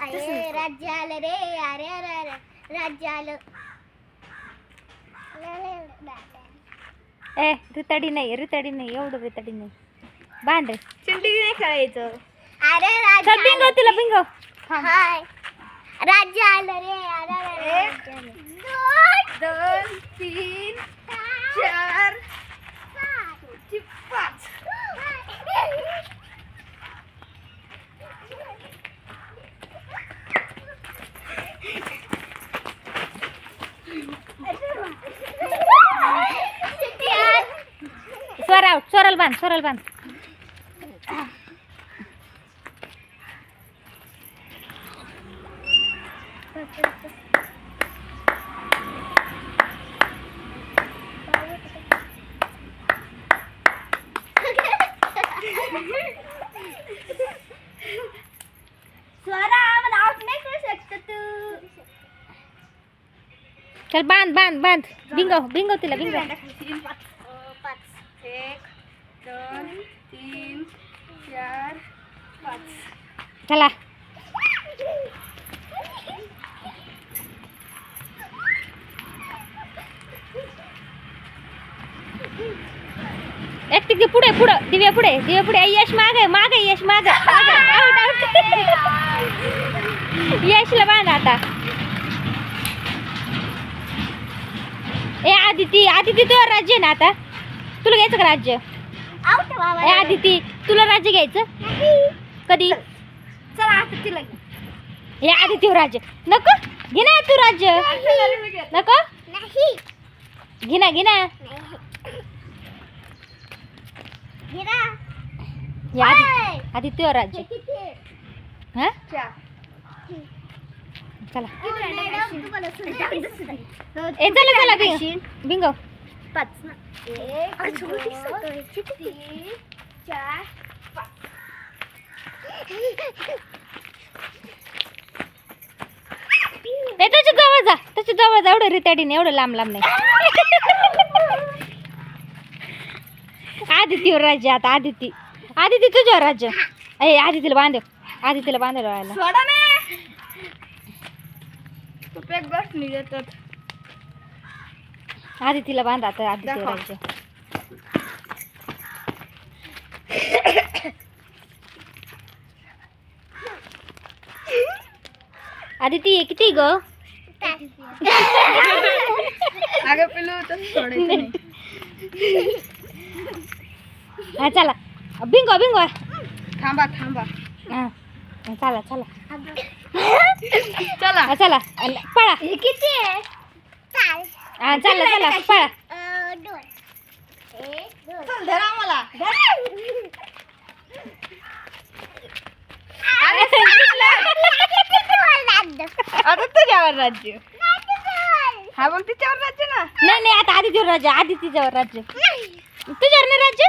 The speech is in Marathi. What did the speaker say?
अरे राज्य आलं रे, अरे अरे अरे राज्य आलं. ए रिताडी नाही एवढं रिताडी नाही. बांध रे. चिंटी नाही खेळायचं. अरे राज्य चल बिंगो तिला बिंगो. हाय राज्य आलं रे, अरे अरे. 1 2 3 4 5. स्वरल बांध स्वरा मला आउट नाही करू शकतो तू. चल बांध बिंगो तिला बिंगो. 5 1 2 3 4 5. चला एकटी पुढे दिव्या पुढे यश मागे यश मागे. आउट यशला बांध आता. ए आदिती तुझं राज्य आहे ना आता. तुला घ्यायचं का राज्य? आउट बाबा. ए आदिती तुला राज्य घ्यायचं कधी? चला आता तिला हे आदितीवर राज्य नको घे ना तू राज्य. नको नाही घे ना गिरा. आदित्यवर राज्य. हा चला ए चला बिंगो. 5 1 2 3 4 5. ए त्याच्या जवळ जा एवढं रिताडीने एवढं लांब नाही. आदितीवर राज्य आता. आदिती तुझ्यावर राज्य. ए आदितीला बांधव सोडा ना. तू पेक गोष्ट नाही देतात. आदितीला बांध आता. आदितीवर राज्य. आदिती किती ग? अगं पिलू तर सोडायचं नाही. हा चला बिंगो थांबा हा चला चला पळा. किती आहे? हा चला पळा. 2 1 2. चल धरा मला. आता तुझ्यावर राज्य. हा बोल तिच्यावर राज्य ना. नाही आता आदितीवर राज्य. तुझ्यावर नाही राज्य.